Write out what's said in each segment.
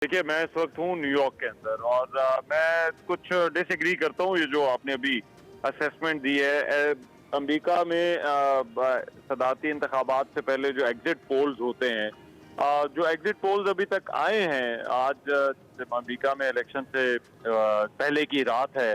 देखिए, मैं इस वक्त हूँ न्यूयॉर्क के अंदर और मैं कुछ डिसएग्री करता हूँ ये जो आपने अभी असेसमेंट दी है। अमेरिका में सदारती इंतखाबात से पहले जो एग्जिट पोल्स होते हैं, जो एग्जिट पोल्स अभी तक आए हैं, आज अमेरिका में इलेक्शन से पहले की रात है।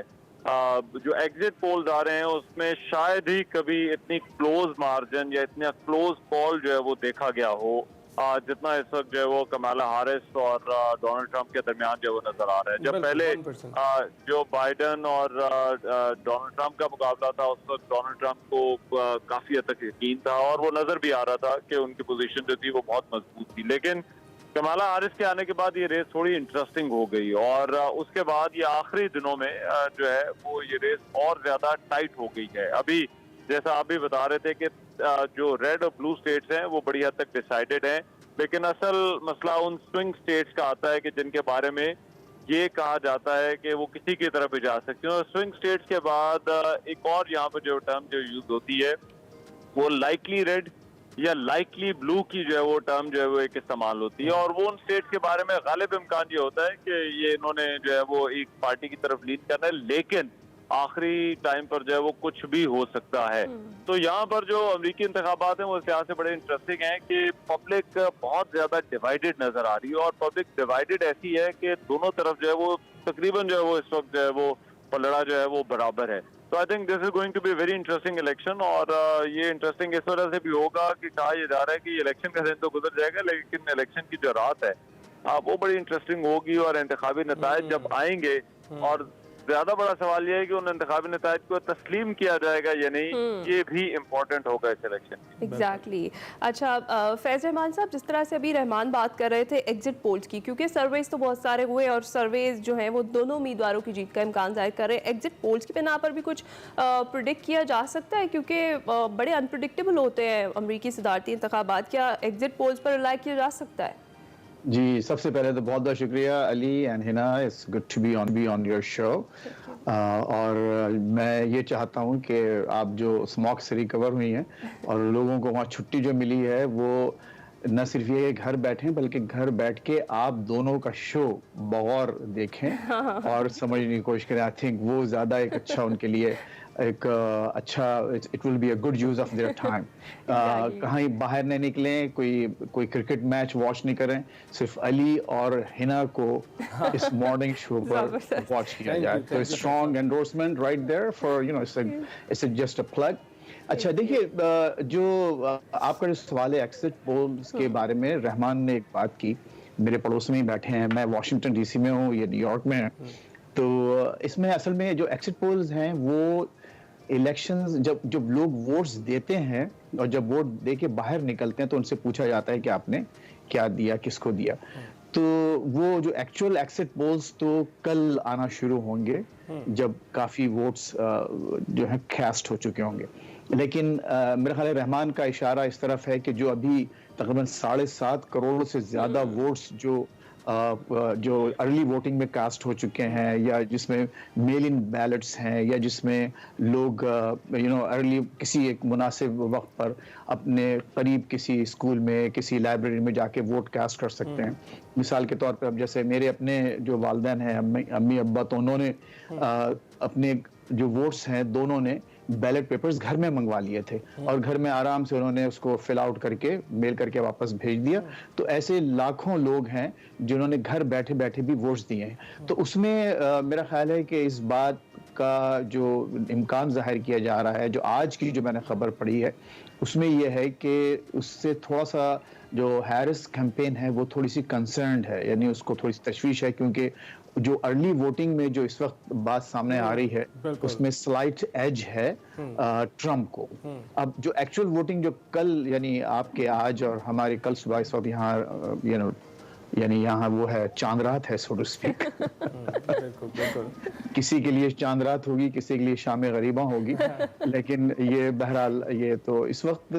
जो एग्जिट पोल्स आ रहे हैं उसमें शायद ही कभी इतनी क्लोज मार्जिन या इतना क्लोज कॉल जो है वो देखा गया हो जितना इस वक्त जो है वो कमाला हारिस और डोनाल्ड ट्रंप के दरमियान जो है वो नजर आ रहा है। जब पहले 100%। जो बाइडन और डोनाल्ड ट्रंप का मुकाबला था उस वक्त डोनाल्ड ट्रंप को काफी हद तक यकीन था और वो नजर भी आ रहा था कि उनकी पोजीशन जो थी वो बहुत मजबूत थी। लेकिन कमाला हारिस के आने के बाद ये रेस थोड़ी इंटरेस्टिंग हो गई और उसके बाद ये आखिरी दिनों में जो है वो ये रेस और ज्यादा टाइट हो गई है। अभी जैसा आप भी बता रहे थे कि जो रेड और ब्लू स्टेट्स हैं वो बड़ी हद तक डिसाइडेड हैं, लेकिन असल मसला उन स्विंग स्टेट्स का आता है कि जिनके बारे में ये कहा जाता है कि वो किसी की तरफ भी जा सकते हैं। और स्विंग स्टेट्स के बाद एक और यहाँ पर जो टर्म जो यूज होती है वो लाइकली रेड या लाइकली ब्लू की जो है वो टर्म जो है वो एक इस्तेमाल होती है। और वो उन स्टेट के बारे में गालिब इम्कान ये होता है कि ये इन्होंने जो है वो एक पार्टी की तरफ लीड करना है, लेकिन आखिरी टाइम पर जो है वो कुछ भी हो सकता है। तो यहाँ पर जो अमेरिकी इंतखाबात हैं वो इस लिहाज से बड़े इंटरेस्टिंग हैं कि पब्लिक बहुत ज्यादा डिवाइडेड नजर आ रही है और पब्लिक डिवाइडेड ऐसी है कि दोनों तरफ जो है वो तकरीबन जो है वो इस वक्त जो है वो पलड़ा जो है वो बराबर है। तो I think this is going to be very interesting election और ये इंटरेस्टिंग इस वजह से भी होगा कि कहा यह जा रहा है कि इलेक्शन का दिन तो गुजर जाएगा लेकिन इलेक्शन की जो रात है वो बड़ी इंटरेस्टिंग होगी और इंतखाबी नतायज जब आएंगे और ज्यादा बड़ा सवाल यह है कि उन इंतखाबी नतायज को तस्लीम किया जाएगा या नहीं, ये भी इम्पोर्टेंट होगा इस इलेक्शन में। एग्जैक्टली अच्छा, फैज रहमान साहब, जिस तरह से अभी रहमान बात कर रहे थे एग्जिट पोल्स की, क्योंकि सर्वेज तो बहुत सारे हुए और सर्वेज जो हैं वो दोनों उम्मीदवारों की जीत का इम्कान जाहिर कर रहे हैं। एग्जिट पोल्स की बिना पर भी कुछ प्रिडिक्ट किया जा सकता है, क्योंकि बड़े अनप्रिडिक्टेबल होते हैं अमरीकी सदारती इंतखाबात। क्या एग्जिट पोल्स पर रिलाई किया जा सकता है? जी, सबसे पहले तो बहुत बहुत शुक्रिया Ali and Hina, it's good to be on your show. और मैं ये चाहता हूँ कि आप जो स्मॉक से रिकवर हुई हैं और लोगों को वहाँ छुट्टी जो मिली है वो न सिर्फ ये घर बैठें बल्कि घर बैठ के आप दोनों का शो बगौर देखें और समझने की कोशिश करें। आई थिंक वो ज़्यादा एक अच्छा उनके लिए एक अच्छा, it will be a good use of their time. कहीं बाहर नहीं निकलें, कोई क्रिकेट मैच वॉच नहीं करें, सिर्फ अली और हिना को इस मॉर्निंग शो पर वॉच किया जाए। तो strong endorsement right there for it's just a plug. अच्छा देखिए, जो आपका जो सवाल है एग्जिट पोल्स के बारे में, रहमान ने एक बात की, मेरे पड़ोस में ही बैठे हैं, मैं वाशिंगटन डीसी में हूँ, ये न्यूयॉर्क में है। तो इसमें असल में जो एग्जिट पोल्स हैं वो इलेक्शंस जब लोग वोट्स देते हैं और जब वोट दे के बाहर निकलते हैं तो उनसे पूछा जाता है कि आपने क्या दिया, किसको दिया। तो वो जो एक्चुअल एग्जिट पोल्स तो कल आना शुरू होंगे जब काफ़ी वोट्स जो है कास्ट हो चुके होंगे। लेकिन मेरा ख्याल है रहमान का इशारा इस तरफ है कि जो अभी तकरीबन 7.5 करोड़ से ज़्यादा वोट्स जो अर्ली वोटिंग में कास्ट हो चुके हैं या जिसमें मेल इन बैलेट्स हैं या जिसमें लोग अर्ली किसी एक मुनासिब वक्त पर अपने करीब किसी स्कूल में, किसी लाइब्रेरी में जाके वोट कास्ट कर सकते हैं। मिसाल के तौर पे अब जैसे मेरे अपने जो वालिदैन हैं, अम्मी अब्बा, तो उन्होंने अपने जो वोट्स हैं दोनों ने बैलेट पेपर्स घर में मंगवा लिए थे और घर में आराम से उन्होंने उसको फिल आउट करके मेल करके वापस भेज दिया। तो ऐसे लाखों लोग हैं जिन्होंने घर बैठे बैठे भी वोट्स दिए हैं। तो उसमें मेरा ख्याल है कि इस बात का जो इम्कान जाहिर किया जा रहा है, जो आज की जो मैंने खबर पढ़ी है उसमें यह है कि उससे थोड़ा सा जो हैरिस कैंपेन है वो थोड़ी सी कंसर्न्ड है, यानी उसको थोड़ी सी तशवीश है, क्योंकि जो अर्ली वोटिंग में जो इस वक्त बात सामने आ रही है उसमें स्लाइट एज है ट्रम्प को। अब जो एक्चुअल वोटिंग जो कल यानी आपके आज और हमारे कल सुबह इस वक्त यहाँ यानी यहाँ वो है चांद रात है, सो टू स्पीक। किसी के लिए चांद रात होगी, किसी के लिए शाम गरीबा होगी, लेकिन ये बहरहाल ये तो इस वक्त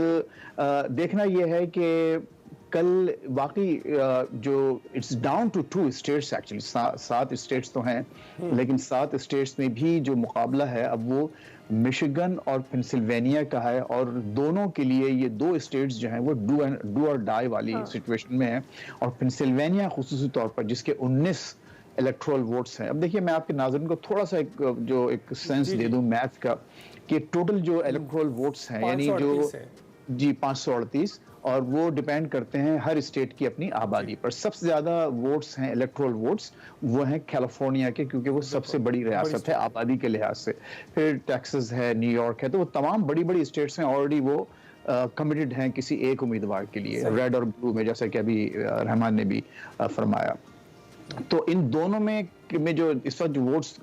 देखना ये है कि कल वाकई जो it's down to 2 states actually, 7 states तो हैं, लेकिन 7 स्टेट्स में भी जो मुकाबला है अब वो मिशिगन और पेंसिल्वेनिया का है, और दोनों के लिए ये 2 स्टेट्स जो हैं वो डू और डाई वाली सिचुएशन में है। और पेंसिल्वेनिया खुसूसी तौर पर जिसके 19 इलेक्ट्रोल वोट्स हैं। अब देखिए, मैं आपके नाज़रीन को थोड़ा सा एक सेंस दे दूं मैथ का, कि टोटल जो इलेक्ट्रोल वोट्स हैं, यानी जो जी 538, और वो डिपेंड करते हैं हर स्टेट की अपनी आबादी पर। सबसे ज्यादा वोट्स हैं, इलेक्ट्रोल वोट्स, वो हैं कैलिफोर्निया के, क्योंकि वो सबसे बड़ी रियासत है आबादी के लिहाज से। फिर टेक्सास है, न्यूयॉर्क है, तो वो तमाम बड़ी बड़ी स्टेट्स हैं, ऑलरेडी वो कमिटेड हैं किसी एक उम्मीदवार के लिए, रेड और ब्लू में, जैसा कि अभी रहमान ने भी फरमाया। तो इन दोनों में जो इस वक्त जो वोट्स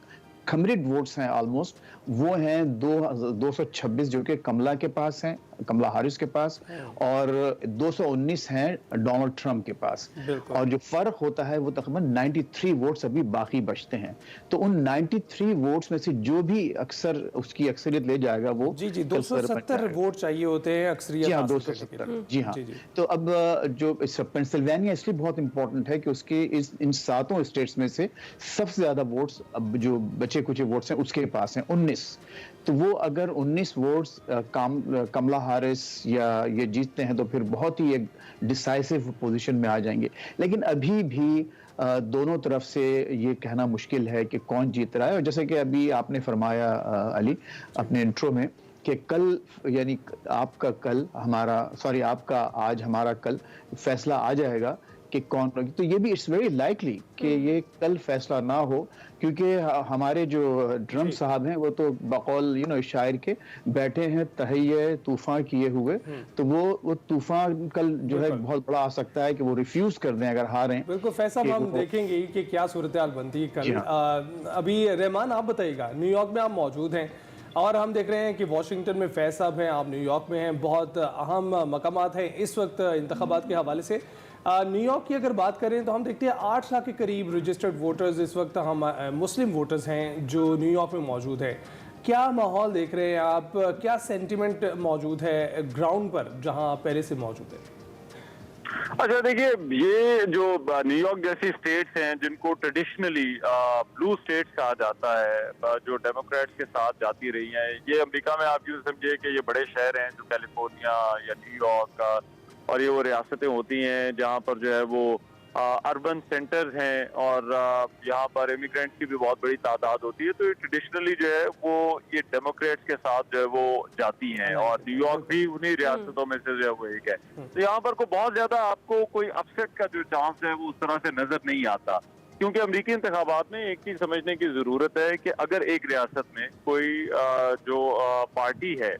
कमिटेड वोट्स हैं ऑलमोस्ट, वो हैं 226 जो कि कमला के पास हैं, कमला हारिस के पास, और 219 हैं डोनाल्ड ट्रंप के पास। और जो फर्क होता है वो तकरीबन 93 वोट्स अभी बाकी बचते हैं। तो उन 93 वोट्स में से जो भी अक्सर उसकी अक्सरियत ले जाएगा वो जी 270 वोट चाहिए होते हैं अक्सरियत। जी हाँ, 270। जी हाँ। तो अब जो पेंसिल्वेनिया इसलिए बहुत इंपॉर्टेंट है कि उसके इन 7 स्टेट्स में से सबसे ज्यादा वोट्स अब जो बचे कुछ वोट्स हैं उसके पास हैं 19। तो वो अगर 19 वोट्स कमला हारिस या ये जीतते हैं तो फिर बहुत ही एक डिसाइसिव पोजीशन में आ जाएंगे। लेकिन अभी भी दोनों तरफ से ये कहना मुश्किल है कि कौन जीत रहा है। और जैसे कि अभी आपने फरमाया अली अपने इंट्रो में कि कल, यानी आपका कल हमारा, सॉरी आपका आज हमारा कल फैसला आ जाएगा कि कौन, तो ये भी इट्स वेरी लाइकली कि ये कल फैसला ना हो, क्योंकि हमारे जो ट्रम्प साहब हैं वो तो बकौल शायर के बैठे हैं तहैये तूफान किए हुए। तो वो तूफान कल जो है बहुत बड़ा आ सकता है कि वो रिफ्यूज कर दें अगर हारें। बिल्कुल फैसला हम देखेंगे कि क्या सूरत हाल बनती है कल। अभी रहमान आप बताइएगा, न्यूयॉर्क में आप मौजूद हैं और हम देख रहे हैं कि वाशिंगटन में फैज साहब हैं, आप न्यूयॉर्क में हैं, बहुत अहम मकामात हैं इस वक्त इंतखाबात के हवाले से। न्यूयॉर्क की अगर बात करें तो हम देखते हैं 8 लाख के करीब रजिस्टर्ड वोटर्स इस वक्त हम मुस्लिम वोटर्स हैं जो न्यूयॉर्क में मौजूद है। क्या माहौल देख रहे हैं आप, क्या सेंटिमेंट मौजूद है ग्राउंड पर जहां आप पहले से मौजूद है? अच्छा देखिए, ये जो न्यूयॉर्क जैसी स्टेट्स हैं जिनको ट्रेडिशनली ब्लू स्टेट्स कहा जाता है, जो डेमोक्रेट्स के साथ जाती रही हैं, ये अमेरिका में आप यूँ समझिए कि ये बड़े शहर हैं जो कैलिफोर्निया या न्यूयॉर्क और ये वो रियासतें होती हैं जहाँ पर जो है वो अर्बन सेंटर्स हैं और यहाँ पर इमिग्रेंट्स की भी बहुत बड़ी तादाद होती है। तो ये ट्रेडिशनली जो है वो ये डेमोक्रेट्स के साथ जो है वो जाती हैं और न्यूयॉर्क भी उन्हीं रियासतों में से जो है वो एक है। तो यहाँ पर को बहुत ज्यादा आपको कोई अपसेट का जो चांस है वो उस तरह से नजर नहीं आता, क्योंकि अमेरिकी इंतखाबात में एक चीज समझने की जरूरत है कि अगर एक रियासत में कोई जो पार्टी है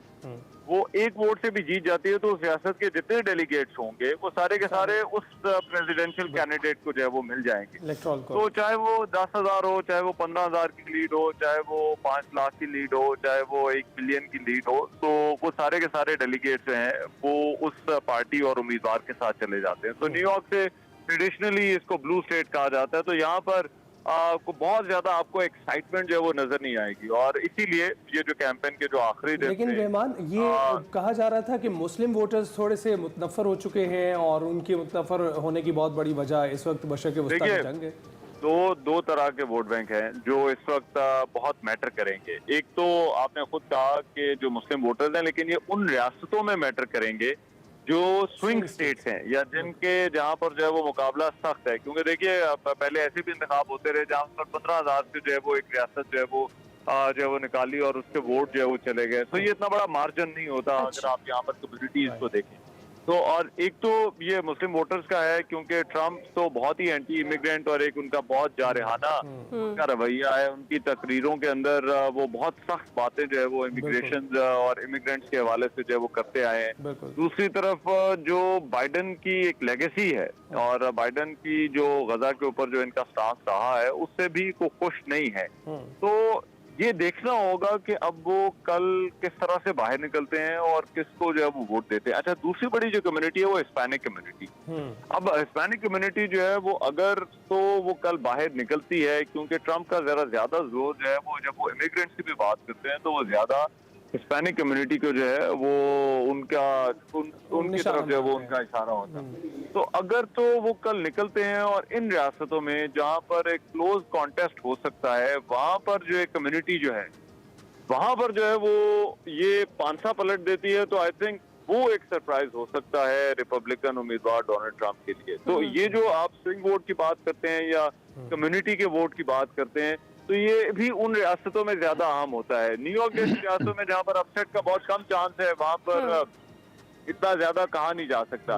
वो एक वोट से भी जीत जाती है तो उस रियासत के जितने डेलीगेट्स होंगे वो सारे के सारे उस प्रेसिडेंशियल कैंडिडेट को जो है वो मिल जाएंगे। तो चाहे वो 10,000 हो, चाहे वो 15,000 की लीड हो, चाहे वो 5 लाख की लीड हो, चाहे वो 1 मिलियन की लीड हो, तो वो सारे के सारे डेलीगेट्स जो हैं वो उस पार्टी और उम्मीदवार के साथ चले जाते हैं। तो न्यूयॉर्क से ट्रेडिशनली इसको ब्लू स्टेट कहा जाता है। तो यहाँ पर को बहुत ज्यादा आपको एक्साइटमेंट जो है वो नजर नहीं आएगी और इसीलिए ये जो कैंपेन के जो आखिरी दिन, लेकिन रहमान ये कहा जा रहा था कि मुस्लिम वोटर्स थोड़े से मुतनफर हो चुके हैं और उनके मुतनफर होने की बहुत बड़ी वजह इस वक्त बशर के वस्ता में जंग है। दो तरह के वोट बैंक हैं जो इस वक्त बहुत मैटर करेंगे। एक तो आपने खुद कहा कि जो मुस्लिम वोटर्स हैं, लेकिन ये उन रियासतों में मैटर करेंगे जो स्विंग स्टेट्स हैं या जिनके जहां पर जो है वो मुकाबला सख्त है। क्योंकि देखिए पहले ऐसे भी इंतखाब होते रहे जहां पर 15,000 से जो है वो एक रियासत जो है वो निकाली और उसके वोट जो है वो चले गए। तो ये इतना बड़ा मार्जिन नहीं होता अगर आप यहाँ पर कम्युनिटीज को देखें तो। और एक तो ये मुस्लिम वोटर्स का है क्योंकि ट्रम्प तो बहुत ही एंटी इमिग्रेंट और एक उनका बहुत जारहाना उनका रवैया है। उनकी तकरीरों के अंदर वो बहुत सख्त बातें जो है वो इमिग्रेशन और इमिग्रेंट्स के हवाले से जो है वो करते आए हैं। दूसरी तरफ जो बाइडन की एक लेगेसी है और बाइडन की जो गजा के ऊपर जो इनका स्टांस रहा है उससे भी को खुश नहीं है। तो ये देखना होगा कि अब वो कल किस तरह से बाहर निकलते हैं और किसको जो है वो वोट देते हैं। अच्छा, दूसरी बड़ी जो कम्युनिटी है वो हिस्पैनिक कम्युनिटी। अब हिस्पैनिक कम्युनिटी जो है वो अगर तो वो कल बाहर निकलती है क्योंकि ट्रम्प का जरा ज्यादा जोर जो है वो जब वो इमिग्रेंट्स की भी बात करते हैं तो वो ज्यादा हिस्पैनिक कम्युनिटी को जो है वो उनकी निशाना तरफ जो है वो बनाते उनका इशारा होता है। तो अगर तो वो कल निकलते हैं और इन रियासतों में जहां पर एक क्लोज कॉन्टेस्ट हो सकता है, वहां पर जो है कम्युनिटी जो है वहां पर जो है वो ये पांसा पलट देती है, तो आई थिंक वो एक सरप्राइज हो सकता है रिपब्लिकन उम्मीदवार डोनाल्ड ट्रंप के लिए। तो ये जो आप स्विंग वोट की बात करते हैं या कम्युनिटी के वोट की बात करते हैं, तो ये भी उन रियासतों में ज्यादा अहम होता है। न्यूयॉर्क जैसी रियासतों में जहां पर अपसेट का बहुत कम चांस है, वहां पर इतना ज्यादा कहा नहीं जा सकता।